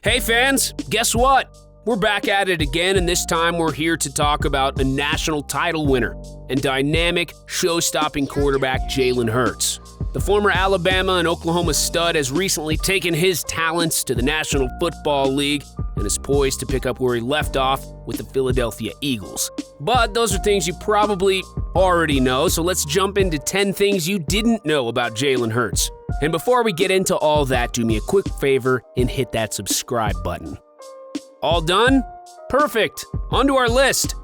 Hey fans, guess what? We're back at it again, and this time we're here to talk about a national title winner and dynamic, show-stopping quarterback Jalen Hurts. The former Alabama and Oklahoma stud has recently taken his talents to the National Football League and is poised to pick up where he left off with the Philadelphia Eagles. But those are things you probably already know, so let's jump into 10 things you didn't know about Jalen Hurts. And before we get into all that, do me a quick favor and hit that subscribe button. All done? Perfect. On to our list.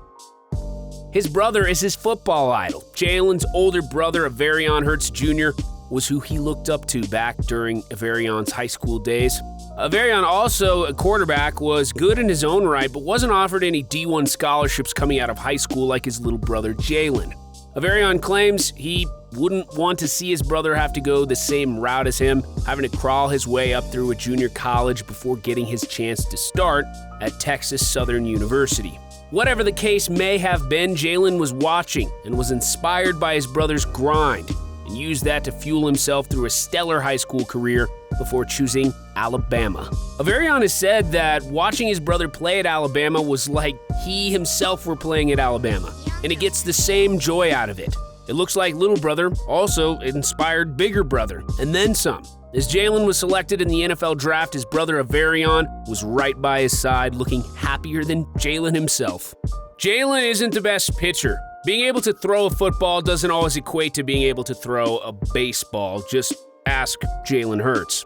His brother is his football idol. Jalen's older brother, Averion Hurts Jr., was who he looked up to back during Averion's high school days. Averion, also a quarterback, was good in his own right, but wasn't offered any D1 scholarships coming out of high school like his little brother Jalen. Averion claims he wouldn't want to see his brother have to go the same route as him, having to crawl his way up through a junior college before getting his chance to start at Texas Southern University. Whatever the case may have been, Jalen was watching and was inspired by his brother's grind and used that to fuel himself through a stellar high school career before choosing Alabama. Averion has said that watching his brother play at Alabama was like he himself were playing at Alabama, and he gets the same joy out of it. It looks like little brother also inspired bigger brother, and then some. As Jalen was selected in the NFL draft, his brother Averion was right by his side, looking happier than Jalen himself. Jalen isn't the best pitcher. Being able to throw a football doesn't always equate to being able to throw a baseball. Just ask Jalen Hurts.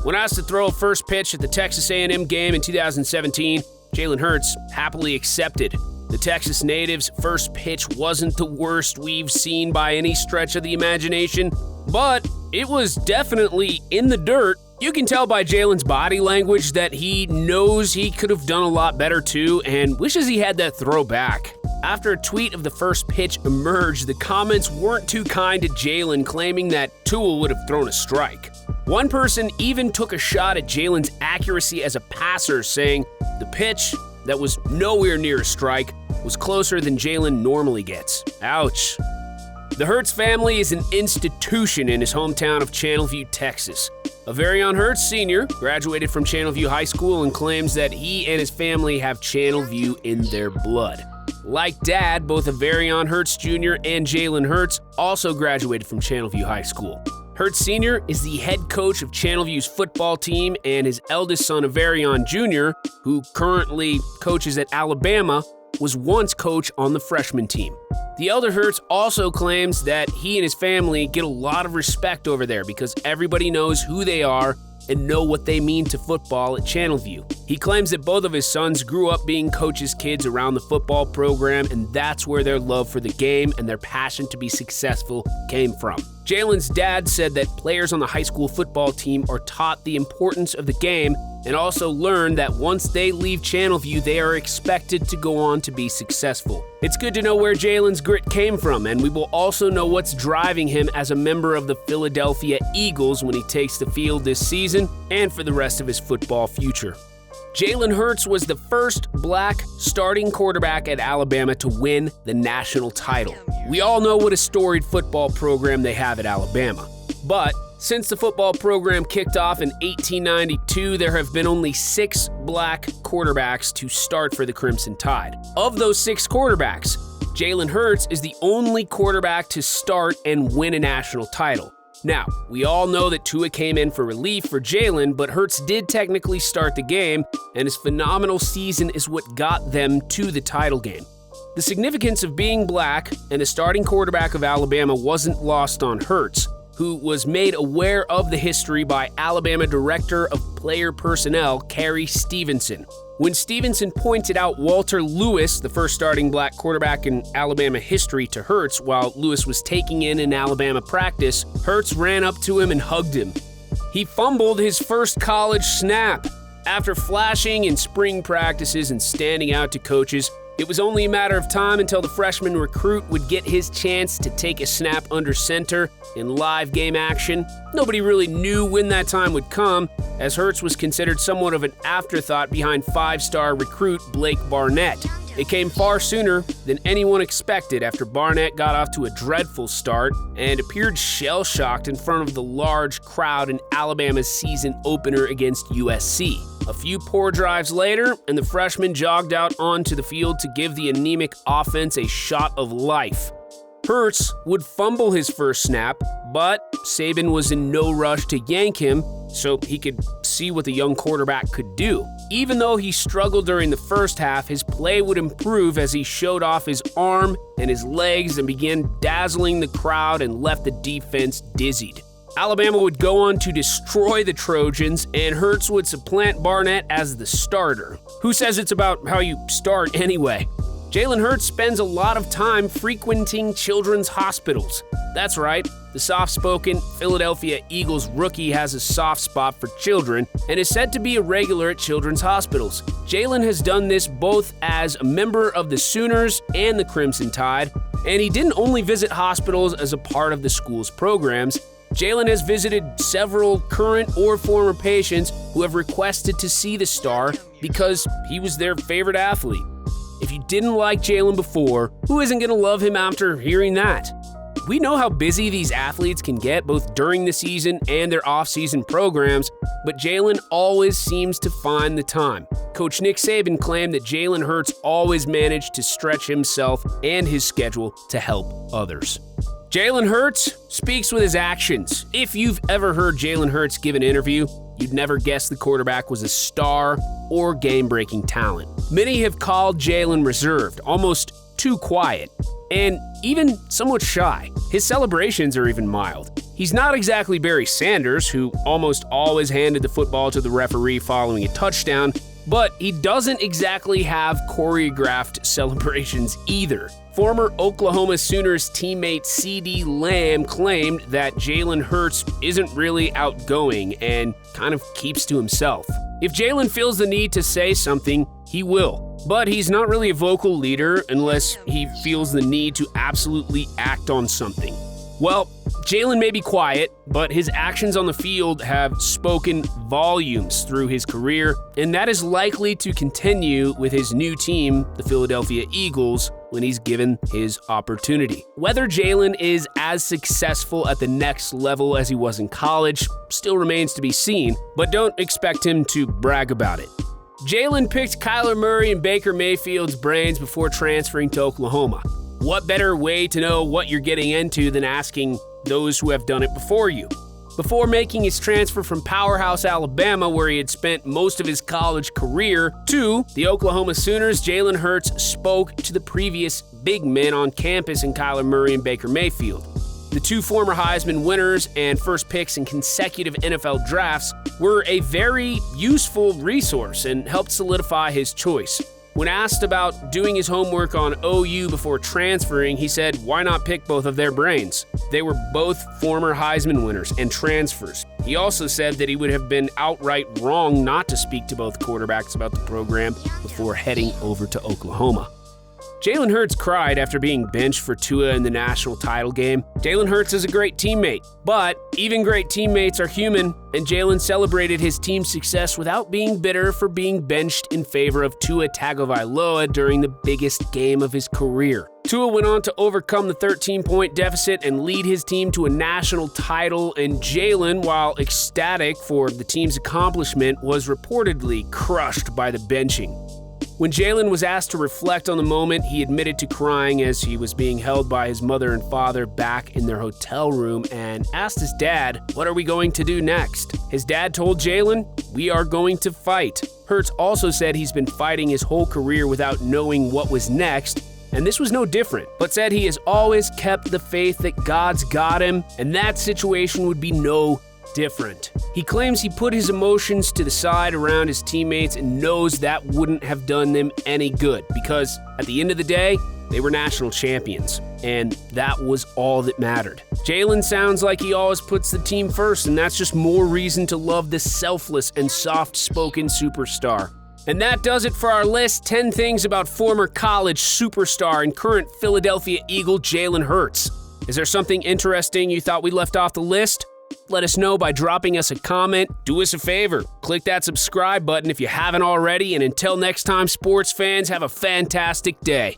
When asked to throw a first pitch at the Texas A&M game in 2017, Jalen Hurts happily accepted. The Texas native's first pitch wasn't the worst we've seen by any stretch of the imagination, but it was definitely in the dirt. You can tell by Jalen's body language that he knows he could have done a lot better too and wishes he had that throw back. After a tweet of the first pitch emerged, the comments weren't too kind to Jalen, claiming that Tua would have thrown a strike. One person even took a shot at Jalen's accuracy as a passer, saying the pitch that was nowhere near a strike was closer than Jalen normally gets. Ouch. The Hurts family is an institution in his hometown of Channelview, Texas. Averion Hurts Sr. graduated from Channelview High School and claims that he and his family have Channelview in their blood. Like Dad, both Averion Hurts Jr. and Jalen Hurts also graduated from Channelview High School. Hurts Sr. is the head coach of Channelview's football team, and his eldest son, Averion Jr., who currently coaches at Alabama, was once coach on the freshman team. The elder Hurts also claims that he and his family get a lot of respect over there because everybody knows who they are and know what they mean to football at Channelview. He claims that both of his sons grew up being coaches' kids around the football program, and that's where their love for the game and their passion to be successful came from. Jalen's dad said that players on the high school football team are taught the importance of the game and also learn that once they leave Channelview, they are expected to go on to be successful. It's good to know where Jalen's grit came from, and we will also know what's driving him as a member of the Philadelphia Eagles when he takes the field this season and for the rest of his football future. Jalen Hurts was the first black starting quarterback at Alabama to win the national title. We all know what a storied football program they have at Alabama. But since the football program kicked off in 1892, there have been only 6 black quarterbacks to start for the Crimson Tide. Of those 6 quarterbacks, Jalen Hurts is the only quarterback to start and win a national title. Now, we all know that Tua came in for relief for Jalen, but Hurts did technically start the game, and his phenomenal season is what got them to the title game. The significance of being black and the starting quarterback of Alabama wasn't lost on Hurts, who was made aware of the history by Alabama Director of Player Personnel, Kerry Stevenson. When Stevenson pointed out Walter Lewis, the first starting black quarterback in Alabama history, to Hurts while Lewis was taking in an Alabama practice, Hurts ran up to him and hugged him. He fumbled his first college snap. After flashing in spring practices and standing out to coaches, it was only a matter of time until the freshman recruit would get his chance to take a snap under center in live game action. Nobody really knew when that time would come, as Hurts was considered somewhat of an afterthought behind 5-star recruit Blake Barnett. It came far sooner than anyone expected after Barnett got off to a dreadful start and appeared shell-shocked in front of the large crowd in Alabama's season opener against USC. A few poor drives later, and the freshman jogged out onto the field to give the anemic offense a shot of life. Hurts would fumble his first snap, but Saban was in no rush to yank him so he could see what the young quarterback could do. Even though he struggled during the first half, his play would improve as he showed off his arm and his legs and began dazzling the crowd and left the defense dizzied. Alabama would go on to destroy the Trojans, and Hurts would supplant Barnett as the starter. Who says it's about how you start anyway? Jalen Hurts spends a lot of time frequenting children's hospitals. That's right, the soft-spoken Philadelphia Eagles rookie has a soft spot for children and is said to be a regular at children's hospitals. Jalen has done this both as a member of the Sooners and the Crimson Tide, and he didn't only visit hospitals as a part of the school's programs. Jalen has visited several current or former patients who have requested to see the star because he was their favorite athlete. If you didn't like Jalen before, who isn't going to love him after hearing that? We know how busy these athletes can get both during the season and their off-season programs, but Jalen always seems to find the time. Coach Nick Saban claimed that Jalen Hurts always managed to stretch himself and his schedule to help others. Jalen Hurts speaks with his actions. If you've ever heard Jalen Hurts give an interview, you'd never guess the quarterback was a star or game-breaking talent. Many have called Jalen reserved, almost too quiet, and even somewhat shy. His celebrations are even mild. He's not exactly Barry Sanders, who almost always handed the football to the referee following a touchdown, but he doesn't exactly have choreographed celebrations either. Former Oklahoma Sooners teammate CeeDee Lamb claimed that Jalen Hurts isn't really outgoing and kind of keeps to himself. If Jalen feels the need to say something, he will. But he's not really a vocal leader unless he feels the need to absolutely act on something. Well, Jalen may be quiet, but his actions on the field have spoken volumes through his career, and that is likely to continue with his new team, the Philadelphia Eagles, when he's given his opportunity. Whether Jalen is as successful at the next level as he was in college still remains to be seen, but don't expect him to brag about it. Jalen picked Kyler Murray and Baker Mayfield's brains before transferring to Oklahoma. What better way to know what you're getting into than asking those who have done it before you? Before making his transfer from Powerhouse, Alabama, where he had spent most of his college career, to the Oklahoma Sooners, Jalen Hurts spoke to the previous big men on campus in Kyler Murray and Baker Mayfield. The two former Heisman winners and first picks in consecutive NFL drafts were a very useful resource and helped solidify his choice. When asked about doing his homework on OU before transferring, he said, why not pick both of their brains? They were both former Heisman winners and transfers. He also said that he would have been outright wrong not to speak to both quarterbacks about the program before heading over to Oklahoma. Jalen Hurts cried after being benched for Tua in the national title game. Jalen Hurts is a great teammate, but even great teammates are human, and Jalen celebrated his team's success without being bitter for being benched in favor of Tua Tagovailoa during the biggest game of his career. Tua went on to overcome the 13-point deficit and lead his team to a national title, and Jalen, while ecstatic for the team's accomplishment, was reportedly crushed by the benching. When Jalen was asked to reflect on the moment, he admitted to crying as he was being held by his mother and father back in their hotel room and asked his dad, "What are we going to do next?" His dad told Jalen, "We are going to fight." Hurts also said he's been fighting his whole career without knowing what was next, and this was no different, but said he has always kept the faith that God's got him, and that situation would be no different. He claims he put his emotions to the side around his teammates and knows that wouldn't have done them any good because at the end of the day, they were national champions, and that was all that mattered. Jalen sounds like he always puts the team first, and that's just more reason to love this selfless and soft-spoken superstar. And that does it for our list, 10 things about former college superstar and current Philadelphia Eagle Jalen Hurts. Is there something interesting you thought we left off the list? Let us know by dropping us a comment. Do us a favor, click that subscribe button if you haven't already, and until next time, sports fans, have a fantastic day.